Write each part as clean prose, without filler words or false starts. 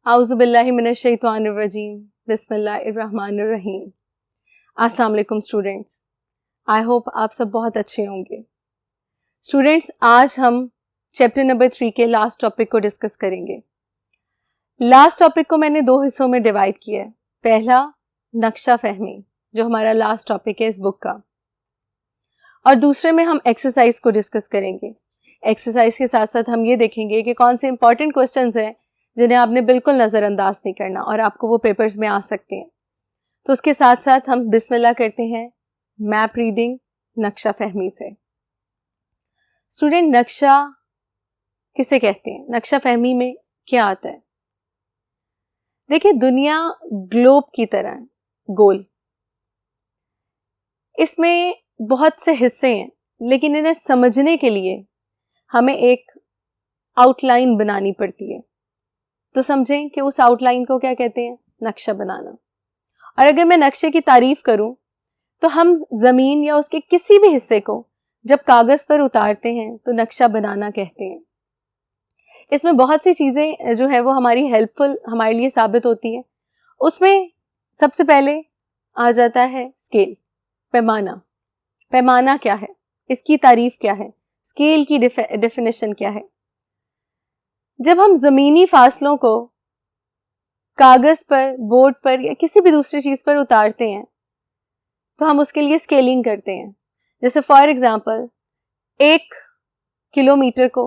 आउज़ुबिल्लाहि मिनश्शैतानिर्रजीम बिस्मिल्लाहिर्रहमानिर्रहीम। अस्सलाम वालेकुम स्टूडेंट्स, आई होप आप सब बहुत अच्छे होंगे। स्टूडेंट्स, आज हम चैप्टर नंबर 3 के लास्ट टॉपिक को डिस्कस करेंगे। लास्ट टॉपिक को मैंने दो हिस्सों में डिवाइड किया है। पहला नक्शा फहमी, जो हमारा लास्ट टॉपिक है इस बुक का, और दूसरे में हम एक्सरसाइज को डिस्कस करेंगे। एक्सरसाइज के साथ साथ हम ये देखेंगे कि कौन से इंपॉर्टेंट क्वेश्चंस हैं जिन्हें आपने बिल्कुल नज़रअंदाज नहीं करना और आपको वो पेपर्स में आ सकते हैं। तो उसके साथ साथ हम बिस्मिल्लाह करते हैं मैप रीडिंग नक्शा फहमी से। स्टूडेंट, नक्शा किसे कहते हैं? नक्शा फहमी में क्या आता है? देखिए, दुनिया ग्लोब की तरह है, गोल। इसमें बहुत से हिस्से हैं, लेकिन इन्हें समझने के लिए हमें एक आउटलाइन बनानी पड़ती है। तो समझें कि उस आउटलाइन को क्या कहते हैं? नक्शा बनाना। और अगर मैं नक्शे की तारीफ करूं तो हम जमीन या उसके किसी भी हिस्से को जब कागज पर उतारते हैं तो नक्शा बनाना कहते हैं। इसमें बहुत सी चीजें जो है वो हमारी हेल्पफुल हमारे लिए साबित होती है। उसमें सबसे पहले आ जाता है स्केल, पैमाना। पैमाना क्या है, इसकी तारीफ क्या है, स्केल की डेफिनेशन क्या है। जब हम जमीनी फासलों को कागज पर, बोर्ड पर या किसी भी दूसरी चीज पर उतारते हैं तो हम उसके लिए स्केलिंग करते हैं। जैसे फॉर एग्जांपल 1 किलोमीटर को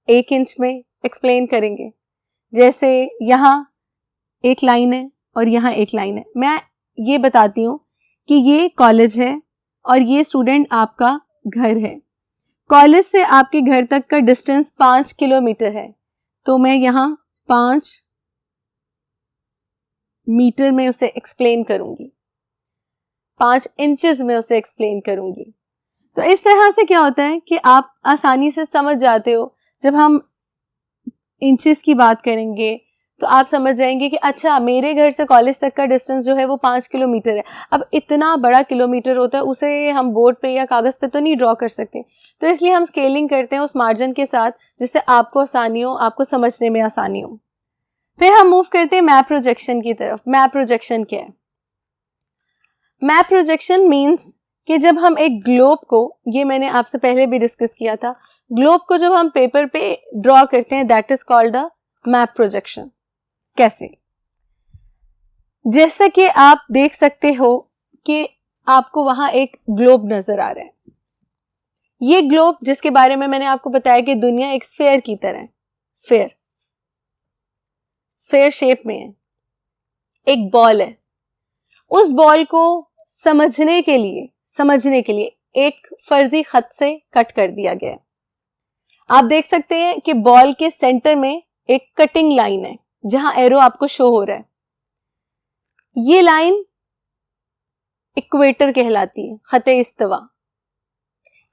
1 इंच में एक्सप्लेन करेंगे। जैसे यहाँ एक लाइन है और यहाँ एक लाइन है। मैं ये बताती हूँ कि ये कॉलेज है और ये स्टूडेंट आपका घर है। कॉलेज से आपके घर तक का डिस्टेंस 5 किलोमीटर है, तो मैं यहाँ 5 मीटर में उसे एक्सप्लेन करूंगी, 5 इंचेस में उसे एक्सप्लेन करूंगी। तो इस तरह से क्या होता है कि आप आसानी से समझ जाते हो। जब हम इंचेस की बात करेंगे तो आप समझ जाएंगे कि अच्छा, मेरे घर से कॉलेज तक का डिस्टेंस जो है वो 5 किलोमीटर है। अब इतना बड़ा किलोमीटर होता है, उसे हम बोर्ड पे या कागज पे तो नहीं ड्रॉ कर सकते, तो इसलिए हम स्केलिंग करते हैं उस मार्जिन के साथ, जिससे आपको आसानी हो, आपको समझने में आसानी हो। फिर हम मूव करते हैं मैप प्रोजेक्शन की तरफ। मैप प्रोजेक्शन क्या है? मैप प्रोजेक्शन मीन्स कि जब हम एक ग्लोब को, ये मैंने आपसे पहले भी डिस्कस किया था, ग्लोब को जब हम पेपर पे ड्रॉ करते हैं, that is called a map projection. कैसे? जैसा कि आप देख सकते हो कि आपको वहां एक ग्लोब नजर आ रहा है। ये ग्लोब, जिसके बारे में मैंने आपको बताया कि दुनिया एक स्फेयर की तरह है, स्फेयर शेप में है, एक बॉल है। उस बॉल को समझने के लिए एक फर्जी खत से कट कर दिया गया है। आप देख सकते हैं कि बॉल के सेंटर में एक कटिंग लाइन है जहां एरो आपको शो हो रहा है। ये लाइन इक्वेटर कहलाती है, खते इस्तिवा।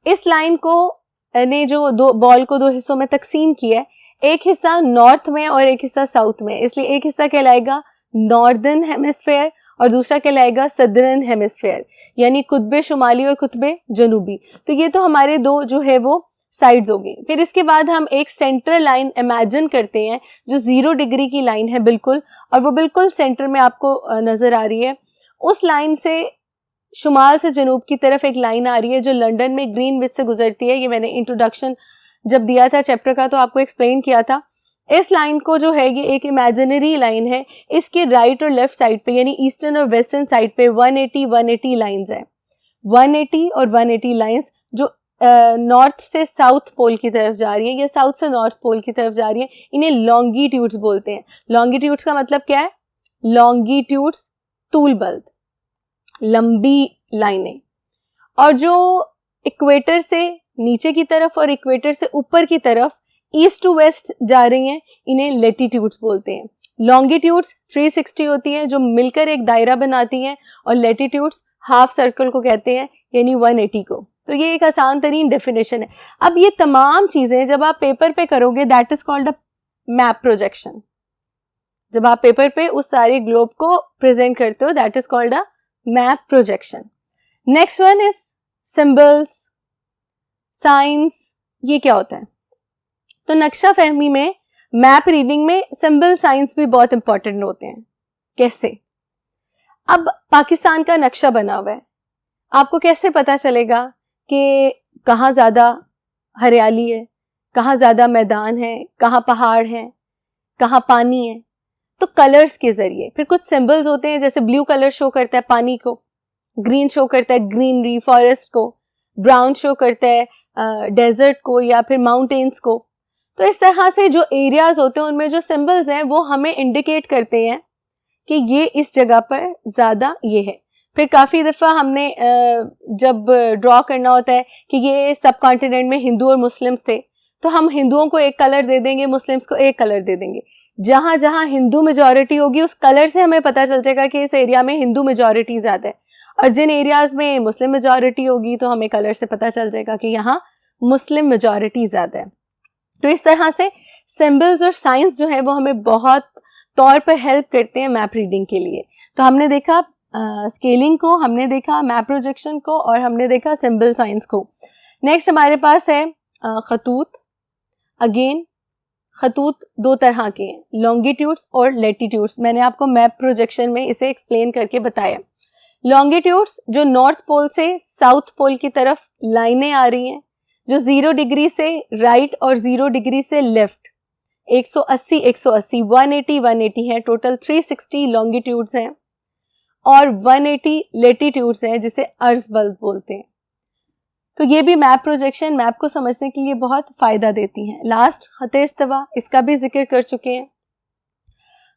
इस लाइन को ने जो बॉल को 2 हिस्सों में तकसीम किया है, एक हिस्सा नॉर्थ में और एक हिस्सा साउथ में। इसलिए एक हिस्सा कहलाएगा नॉर्दर्न हेमिस्फेयर और दूसरा कहलाएगा सदर्न हेमिस्फेयर, यानी कुतबे शुमाली और कुतबे जनूबी। तो ये तो हमारे 2 जो है वो साइड्स हो गई। फिर इसके बाद हम एक सेंटर लाइन इमेजिन करते हैं जो 0 डिग्री की लाइन है बिल्कुल, और वो बिल्कुल सेंटर में आपको नजर आ रही है। उस लाइन से शुमाल से जनूब की तरफ एक लाइन आ रही है जो लंदन में ग्रीनविच से गुजरती है। ये मैंने इंट्रोडक्शन जब दिया था चैप्टर का तो आपको एक्सप्लेन किया था। इस लाइन को जो है ये एक इमेजिनरी लाइन है। इसके राइट और लेफ्ट साइड पे, यानी ईस्टर्न और वेस्टर्न साइड पे 180 लाइंस है। 180 और 180 लाइंस जो नॉर्थ से साउथ पोल की तरफ जा रही है या साउथ से नॉर्थ पोल की तरफ जा रही है, इन्हें लॉन्गिट्यूड्स बोलते हैं। लॉन्गिट्यूड्स का मतलब क्या है? लॉन्गिट्यूड्स तूल बल्द, लंबी लाइनें। और जो इक्वेटर से नीचे की तरफ और इक्वेटर से ऊपर की तरफ ईस्ट टू वेस्ट जा रही हैं, इन्हें लेटीट्यूड्स बोलते हैं। लॉन्गिट्यूड्स 360 होती हैं जो मिलकर एक दायरा बनाती हैं, और लेटीट्यूड्स हाफ सर्कल को कहते हैं, यानी 180 को। तो ये एक आसान तरीन डेफिनेशन है। अब ये तमाम चीजें जब आप पेपर पे करोगे, that is called the map projection. जब आप पेपर पे उस सारे ग्लोब को प्रेजेंट करते हो, that is called a map projection. Next one is symbols, science. ये क्या होता है? तो नक्शा फहमी में मैप रीडिंग में सिंबल साइंस भी बहुत इंपॉर्टेंट होते हैं। कैसे? अब पाकिस्तान का नक्शा बना हुआ है, आपको कैसे पता चलेगा कि कहाँ ज़्यादा हरियाली है, कहाँ ज़्यादा मैदान है, कहाँ पहाड़ हैं, कहाँ पानी है? तो कलर्स के ज़रिए। फिर कुछ सिंबल्स होते हैं, जैसे ब्लू कलर शो करता है पानी को, ग्रीन शो करता है ग्रीनरी फॉरेस्ट को, ब्राउन शो करता है डेजर्ट को या फिर माउंटेन्स को। तो इस तरह से जो एरियाज होते हैं उनमें जो सिंबल्स हैं वो हमें इंडिकेट करते हैं कि ये इस जगह पर ज़्यादा ये है। फिर काफ़ी दफ़ा हमने जब ड्रॉ करना होता है कि ये सब कॉन्टिनेंट में हिंदू और मुस्लिम्स थे, तो हम हिंदुओं को एक कलर दे देंगे, मुस्लिम्स को एक कलर दे देंगे। जहाँ जहाँ हिंदू मेजॉरिटी होगी उस कलर से हमें पता चल जाएगा कि इस एरिया में हिंदू मेजॉरिटी ज़्यादा है, और जिन एरियाज़ में मुस्लिम मेजॉरिटी होगी तो हमें कलर से पता चल जाएगा कि यहाँ मुस्लिम मेजॉरिटी ज़्यादा है। तो इस तरह से सिंबल्स और साइंस जो है वो हमें बहुत तौर पर हेल्प करते हैं मैप रीडिंग के लिए। तो हमने देखा स्केलिंग को, हमने देखा मैप प्रोजेक्शन को, और हमने देखा सिंबल साइंस को। नेक्स्ट हमारे पास है खतूत। अगेन खतूत दो तरह के हैं, लॉन्गिट्यूड्स और लेटीट्यूड्स। मैंने आपको मैप प्रोजेक्शन में इसे एक्सप्लेन करके बताया। लॉन्गिट्यूड्स जो नॉर्थ पोल से साउथ पोल की तरफ लाइनें आ रही हैं, जो 0 डिग्री से राइट और 0 डिग्री से लेफ्ट, 180 180 180 180 है, टोटल 360 लॉन्गिट्यूड्स हैं, और 180 लेटीट्यूड्स हैं जिसे अर्ज बल्ब बोलते हैं। तो ये भी मैप प्रोजेक्शन मैप को समझने के लिए बहुत फ़ायदा देती हैं। लास्ट ख़त इस्तिवा, इसका भी जिक्र कर चुके हैं।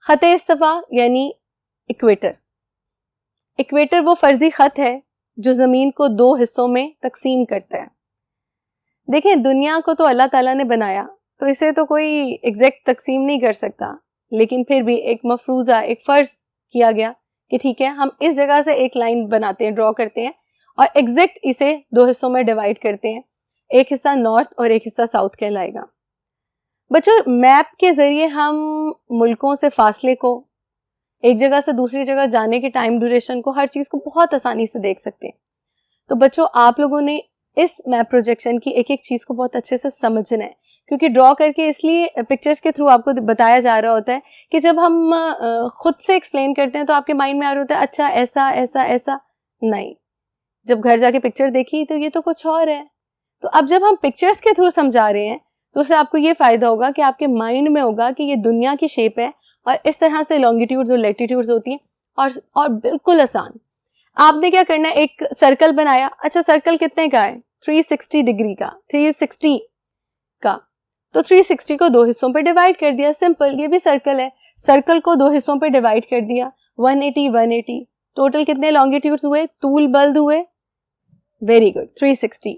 ख़त इस्तिवा यानी इक्वेटर। इक्वेटर वो फर्जी ख़त है जो ज़मीन को 2 हिस्सों में तकसीम करता है। देखें, दुनिया को तो अल्लाह ताला ने बनाया, तो इसे तो कोई एग्जैक्ट तकसीम नहीं कर सकता, लेकिन फिर भी एक मफरूज़ा, एक फ़र्ज़ किया गया कि ठीक है, हम इस जगह से एक लाइन बनाते हैं, ड्रॉ करते हैं, और एग्जैक्ट इसे 2 हिस्सों में डिवाइड करते हैं। एक हिस्सा नॉर्थ और एक हिस्सा साउथ कहलाएगा। बच्चों, मैप के ज़रिए हम मुल्कों से फासले को, एक जगह से दूसरी जगह जाने के टाइम ड्यूरेशन को, हर चीज़ को बहुत आसानी से देख सकते हैं। तो बच्चों, आप लोगों ने इस मैप प्रोजेक्शन की एक एक चीज़ को बहुत अच्छे से समझना है, क्योंकि ड्रॉ करके इसलिए पिक्चर्स के थ्रू आपको बताया जा रहा होता है कि जब हम खुद से एक्सप्लेन करते हैं तो आपके माइंड में आ रहा होता है अच्छा ऐसा ऐसा ऐसा, नहीं, जब घर जाके पिक्चर देखी तो ये तो कुछ और है। तो अब जब हम पिक्चर्स के थ्रू समझा रहे हैं तो उससे आपको ये फ़ायदा होगा कि आपके माइंड में होगा कि ये दुनिया की शेप है, और इस तरह से लॉन्गिट्यूड्स और लेटीट्यूड्स होती हैं, और बिल्कुल आसान। आपने क्या करना है, एक सर्कल बनाया। अच्छा, सर्कल कितने का है? 360 डिग्री का, 360 का। तो 360 को 2 हिस्सों पे डिवाइड कर दिया, सिंपल। ये भी सर्कल है, सर्कल को 2 हिस्सों पे डिवाइड कर दिया, 180 180। टोटल कितने लॉन्गिट्यूड्स हुए? तूल बल्द हुए। Very good, 360।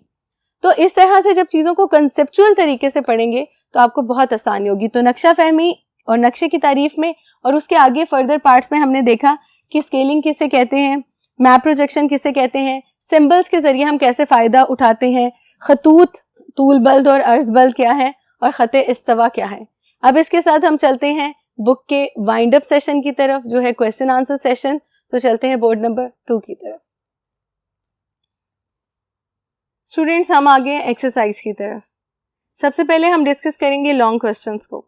तो इस तरह से जब चीज़ों को कंसेप्चुअल तरीके से पढ़ेंगे तो आपको बहुत आसानी होगी। तो नक्शा फहमी और नक्शे की तारीफ में और उसके आगे फर्दर पार्ट्स में हमने देखा कि स्केलिंग किसे कहते हैं, मैप प्रोजेक्शन किसे कहते हैं, सिंबल्स के जरिए हम कैसे फ़ायदा उठाते हैं, खतूत, तूल बल्द और अर्ज बल्द क्या है, और ख़त इस्तिवा क्या है। अब इसके साथ हम चलते हैं बुक के वाइंड अप सेशन की तरफ, जो है क्वेश्चन आंसर सेशन। तो चलते हैं बोर्ड नंबर 2 की तरफ। स्टूडेंट्स, हम आगे हैं एक्सरसाइज की तरफ। सबसे पहले हम डिस्कस करेंगे लॉन्ग क्वेश्चंस को।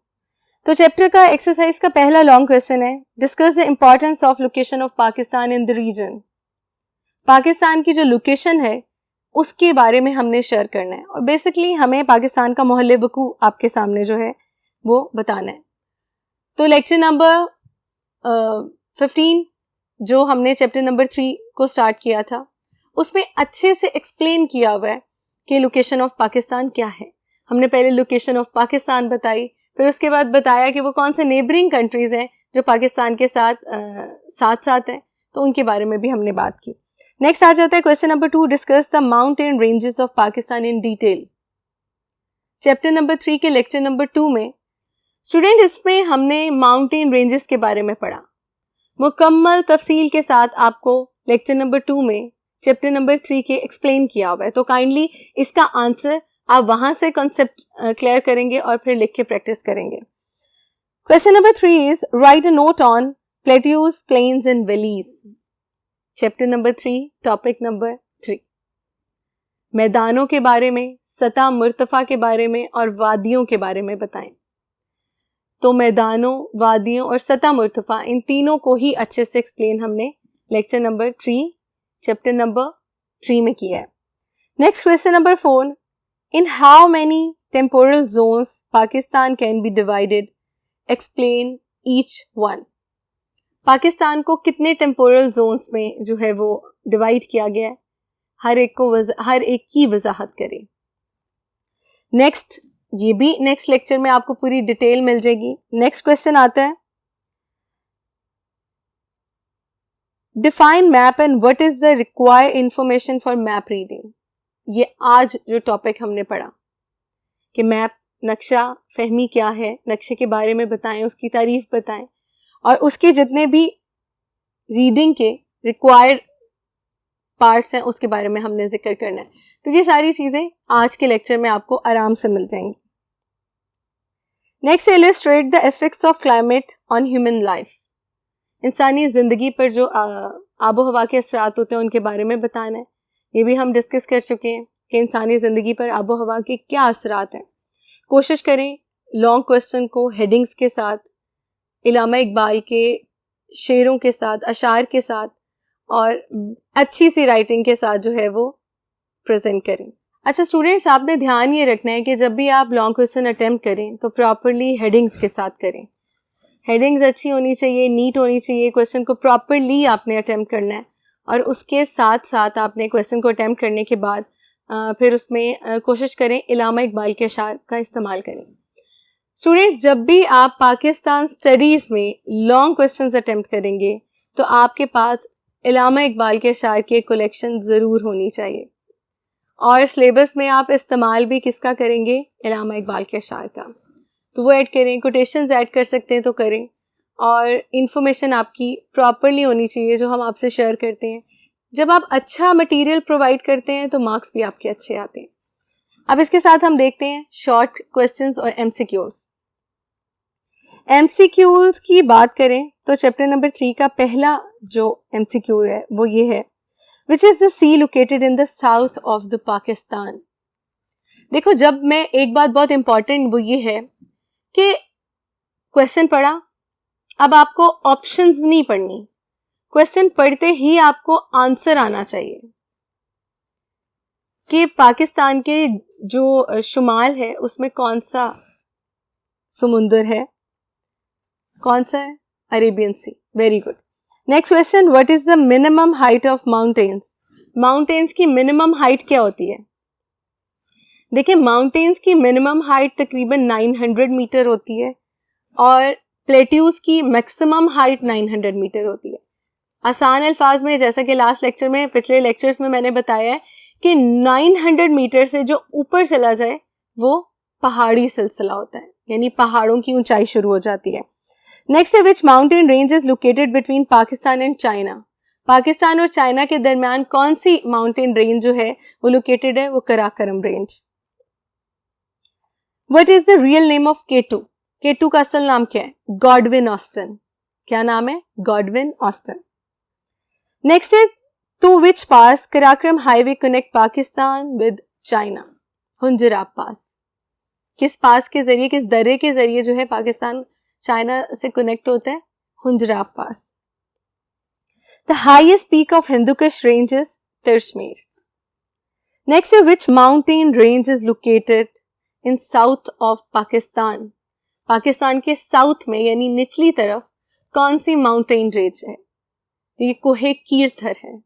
तो चैप्टर का एक्सरसाइज का पहला लॉन्ग क्वेश्चन है, discuss the importance of location of Pakistan in the region. Pakistan की जो लोकेशन है उसके बारे में हमने शेयर करना है, और बेसिकली हमें पाकिस्तान का मोहल्ले वकू आपके सामने जो है वो बताना है। तो लेक्चर नंबर 15 जो हमने चैप्टर नंबर 3 को स्टार्ट किया था, उसमें अच्छे से एक्सप्लेन किया हुआ है कि लोकेशन ऑफ पाकिस्तान क्या है। हमने पहले लोकेशन ऑफ पाकिस्तान बताई, फिर उसके बाद बताया कि वो कौन से नेबरिंग कंट्रीज़ हैं जो पाकिस्तान के साथ साथ हैं, तो उनके बारे में भी हमने बात की। नेक्स्ट आ जाता है question number 2, discuss the mountain ranges of Pakistan in detail. Chapter number 3 के लेक्चर नंबर 2 में स्टूडेंट इसमें हमने माउंटेन रेंजेस के बारे में पढ़ा। मुकम्मल तफसील के साथ आपको लेक्चर नंबर 2 में चैप्टर नंबर 3 के एक्सप्लेन किया हुआ है। तो काइंडली इसका आंसर आप वहां से कॉन्सेप्ट क्लियर करेंगे और फिर लिख के प्रैक्टिस करेंगे। Question number 3 is write a note on plateaus, plains and valleys. Chapter number 3, topic number 3, मैदानों के बारे में, सतह मुर्तफा के बारे में और वादियों के बारे में बताएं। तो मैदानों, वादियों और सतह मुर्तफा, इन तीनों को ही अच्छे से एक्सप्लेन हमने लेक्चर नंबर 3 चैप्टर नंबर 3 में किया है। Next question number 4, in how many temporal zones Pakistan can be divided, explain each one. Pakistan को कितने टेम्पोरल जोन्स में जो है वो डिवाइड किया गया है, हर एक की वजाहत करें। नेक्स्ट, ये भी नेक्स्ट लेक्चर में आपको पूरी डिटेल मिल जाएगी। नेक्स्ट क्वेश्चन आता है, define map and what is the required information for map reading. ये आज जो टॉपिक हमने पढ़ा कि मैप, नक्शा फहमी क्या है, नक्शे के बारे में बताएं, उसकी तारीफ बताएं और उसके जितने भी रीडिंग के रिक्वायर्ड पार्ट्स हैं उसके बारे में हमने जिक्र करना है। तो ये सारी चीजें आज के लेक्चर में आपको आराम से मिल जाएंगी। Next, illustrate the effects of climate on human life. इंसानी ज़िंदगी पर जो आबो हवा के असरात होते हैं उनके बारे में बताना है। ये भी हम डिस्कस कर चुके हैं कि इंसानी ज़िंदगी पर आबो हवा के क्या असरात हैं। कोशिश करें लॉन्ग क्वेश्चन को हेडिंग्स के साथ, इलामा इकबाल के शेरों के साथ, अशार के साथ और अच्छी सी राइटिंग के साथ जो है वो प्रेजेंट करें। अच्छा स्टूडेंट्स, आपने ध्यान ये रखना है कि जब भी आप लॉन्ग क्वेश्चन अटेम्प्ट करें तो प्रॉपरली हेडिंग्स के साथ करें। हेडिंग्स अच्छी होनी चाहिए, नीट होनी चाहिए, क्वेश्चन को प्रॉपरली आपने अटेम्प्ट करना है और उसके साथ साथ आपने क्वेश्चन को अटेम्प्ट करने के बाद फिर उसमें कोशिश करें इलामा इकबाल के अशार का इस्तेमाल करें। स्टूडेंट्स, जब भी आप पाकिस्तान स्टडीज़ में लॉन्ग क्वेश्चंस अटेम्प्ट करेंगे तो आपके पास इलामा इकबाल के अशार की एक कलेक्शन ज़रूर होनी चाहिए और सिलेबस में आप इस्तेमाल भी किसका करेंगे, इलामा इकबाल के अशार का। तो वो ऐड करें, कोटेशंस ऐड कर सकते हैं तो करें और इन्फॉर्मेशन आपकी प्रॉपरली होनी चाहिए जो हम आपसे शेयर करते हैं। जब आप अच्छा मटेरियल प्रोवाइड करते हैं तो मार्क्स भी आपके अच्छे आते हैं। अब इसके साथ हम देखते हैं शॉर्ट क्वेश्चंस और एमसीक्यूज। एमसीक्यूज की बात करें तो चैप्टर नंबर 3 का पहला जो एमसीक्यू है वो ये है, which is the sea located in the south of the Pakistan. देखो, जब मैं एक बात बहुत इंपॉर्टेंट वो ये है कि क्वेश्चन पढ़ा, अब आपको ऑप्शंस नहीं पढ़नी, क्वेश्चन पढ़ते ही आपको आंसर आना चाहिए कि पाकिस्तान के जो शुमाल है उसमें कौन सा समुंदर है, कौन सा है, Arabian sea. Very good. Next question, what is the minimum height of mountains. Mountains की मिनिमम हाइट क्या होती है? देखिए, माउंटेन्स की मिनिमम हाइट तकरीबन 900 मीटर होती है और प्लेट्यूज की मैक्सिमम हाइट 900 मीटर होती है। आसान अल्फाज में, जैसा कि लास्ट लेक्चर में, पिछले लेक्चर्स में मैंने बताया है कि 900 मीटर से जो ऊपर चला जाए वो पहाड़ी सिलसिला होता है, यानी पहाड़ों की ऊंचाई शुरू हो जाती है। नेक्स्ट है, which mountain range is located between Pakistan and China. Pakistan और चाइना के दरमियान कौन सी माउंटेन रेंज जो है वो लोकेटेड है, वो Karakoram range. What is the real name of K two. K two का असल नाम क्या है? Godwin Austen. क्या नाम है? Godwin Austen. नेक्स्ट है, to which pass Karakoram highway connect Pakistan with China. Khunjerab pass. किस पास के जरिए, किस दर्रे के जरिए जो है पाकिस्तान चाइना से कनेक्ट होता है? Khunjerab pass. The highest peak of Hindu Kush range is Tirichmir. Next है, which mountain range is located in south of Pakistan. Pakistan के साउथ में यानी निचली तरफ कौन सी माउंटेन रेंज है? ये कोहे कीरथर है।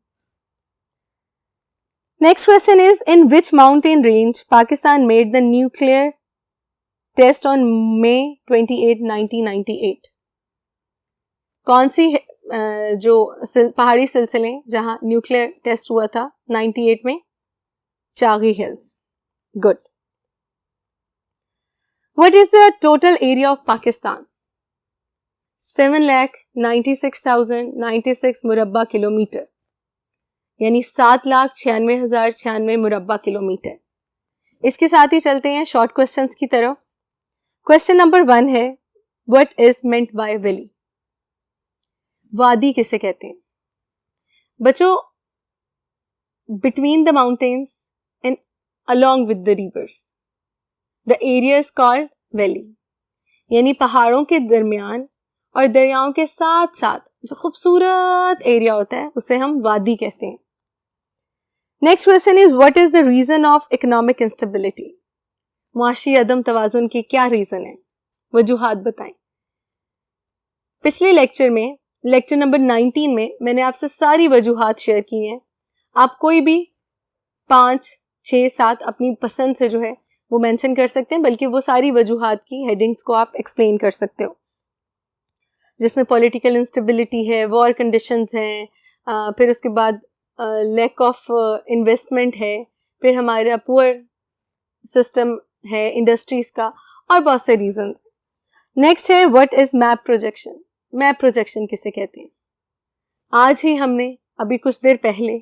Next question is, in which mountain range Pakistan made the nuclear test on May 28, 1998। कौन सी जो पहाड़ी सिलसिले जहां न्यूक्लियर टेस्ट हुआ था 98 में? Chagai hills. Good. What is the total area of Pakistan? 7,96,096 मुरब्बा किलोमीटर, यानी 7,96,096 मुरब्बा किलोमीटर। इसके साथ ही चलते हैं शॉर्ट क्वेश्चंस की तरफ। क्वेश्चन नंबर 1 है, what is meant by valley. वादी किसे कहते हैं? बच्चों, between the mountains and along with the rivers, the area is called valley। यानी पहाड़ों के दरमियान और दरियाओं के साथ साथ जो खूबसूरत एरिया होता है उसे हम वादी कहते हैं। Next question is what is the reason of economic instability? मुआशी अदम तवाजुन की क्या रीजन है, वजूहात बताएं। पिछले लेक्चर में, लेक्चर नंबर 19 में मैंने आपसे सारी वजूहात शेयर की हैं। आप कोई भी 5, 6, 7 अपनी पसंद से जो है वो मेंशन कर सकते हैं, बल्कि वो सारी वजूहात की हेडिंग्स को आप एक्सप्लेन कर सकते हो, जिसमें पॉलिटिकल इंस्टेबिलिटी है, वॉर कंडीशंस हैं, फिर उसके बाद लैक ऑफ इन्वेस्टमेंट है, फिर हमारा पुअर सिस्टम है इंडस्ट्रीज का, और बहुत से रीजंस। नेक्स्ट है what is map projection? Map projection किसे कहते हैं? आज ही हमने अभी कुछ देर पहले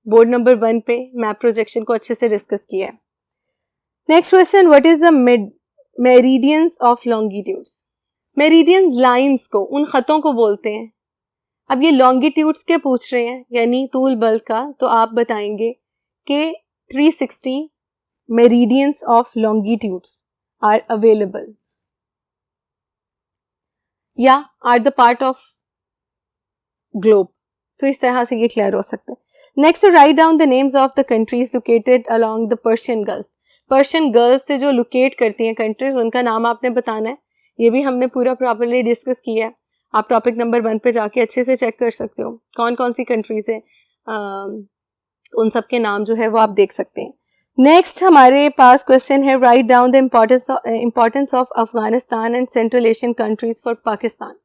बोर्ड नंबर 1 पे मैप प्रोजेक्शन को अच्छे से डिस्कस किया है। Next question, what is the meridians of longitudes? Meridians lines को, उन खतों को बोलते हैं। अब ये लॉन्गिट्यूड्स के पूछ रहे हैं, यानी तूल बल का, तो आप बताएंगे कि 360 meridians of longitudes are available या are the part of globe. तो इस तरह से ये क्लियर हो सकता है। Next, write down the names of the countries located along the Persian Gulf. Persian Gulf से जो लोकेट करती हैं कंट्रीज, उनका नाम आपने बताना है। ये भी हमने पूरा प्रॉपर्ली डिस्कस किया है। आप टॉपिक नंबर 1 पे जाके अच्छे से चेक कर सकते हो कौन कौन सी कंट्रीज है, उन सब के नाम जो है वो आप देख सकते हैं। नेक्स्ट हमारे पास क्वेश्चन है, right down the importance of Afghanistan and central Asian countries for Pakistan.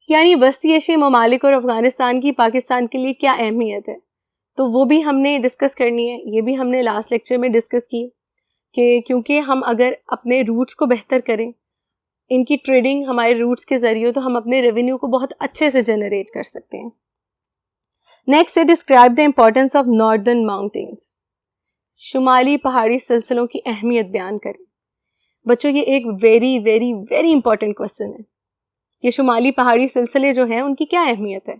यानी वस्ती एशियाई ममालिक और अफगानिस्तान की पाकिस्तान के लिए क्या अहमियत है, तो वो भी हमने डिस्कस करनी है। ये भी हमने लास्ट लेक्चर में डिस्कस की कि क्योंकि हम अगर अपने रूट्स को बेहतर करें, इनकी ट्रेडिंग हमारे रूट्स के जरिए, तो हम अपने रेवेन्यू को बहुत अच्छे से जनरेट कर सकते हैं। नेक्स्ट है, describe the importance of northern mountains. शुमाली पहाड़ी सिलसिलों की अहमियत बयान करें। बच्चों, ये एक very very very important question है। ये शुमाली पहाड़ी सिलसिले जो हैं उनकी क्या अहमियत है?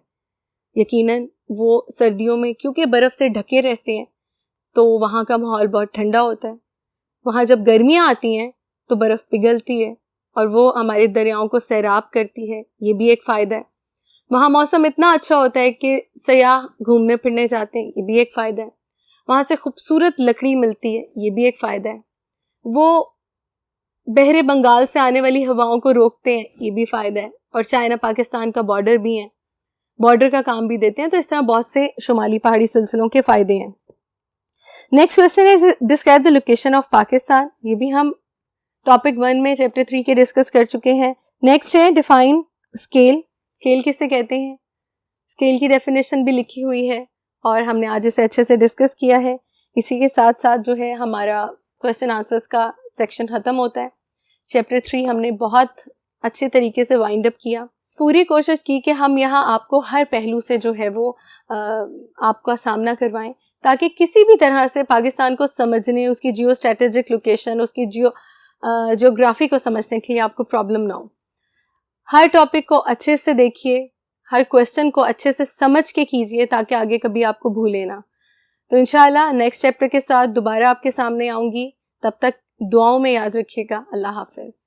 यकीनन वो सर्दियों में क्योंकि बर्फ़ से ढके रहते हैं तो वहाँ का माहौल बहुत ठंडा होता है। वहाँ जब गर्मियाँ आती हैं तो बर्फ़ पिघलती है और वो हमारे दरियाओं को सैराब करती है, ये भी एक फ़ायदा है। वहाँ मौसम इतना अच्छा होता है कि सयाह घूमने फिरने जाते हैं, ये भी एक फ़ायदा है। वहाँ से खूबसूरत लकड़ी मिलती है, ये भी एक फ़ायदा है। वो बहरे बंगाल से आने वाली हवाओं को रोकते हैं, ये भी फ़ायदा है। और चाइना पाकिस्तान का बॉर्डर भी है, बॉर्डर का काम भी देते हैं। तो इस तरह बहुत से शुमाली पहाड़ी सिलसिलों के फ़ायदे हैं। Next question is describe the location of Pakistan. ये भी हम टॉपिक 1 में चैप्टर 3 के डिस्कस कर चुके हैं। नेक्स्ट है डिफाइन स्केल। स्केल किसे कहते हैं? स्केल की डेफिनेशन भी लिखी हुई है और हमने आज इसे अच्छे से डिस्कस किया है। इसी के साथ साथ जो है हमारा क्वेश्चन आंसर्स का सेक्शन ख़त्म होता है। चैप्टर 3 हमने बहुत अच्छे तरीके से वाइंड अप किया। पूरी कोशिश की कि हम यहाँ आपको हर पहलू से जो है वो आपका सामना करवाएं, ताकि किसी भी तरह से पाकिस्तान को समझने, उसकी जियो स्ट्रेटेजिक लोकेशन, उसकी जियोग्राफी को समझने के लिए आपको प्रॉब्लम ना हो। हर टॉपिक को अच्छे से देखिए, हर क्वेश्चन को अच्छे से समझ के कीजिए, ताकि आगे कभी आपको भूले ना। तो इंशाल्लाह नेक्स्ट चैप्टर के साथ दोबारा आपके सामने आऊँगी। तब तक दुआओं में याद रखिएगा। अल्लाह हाफ़िज़।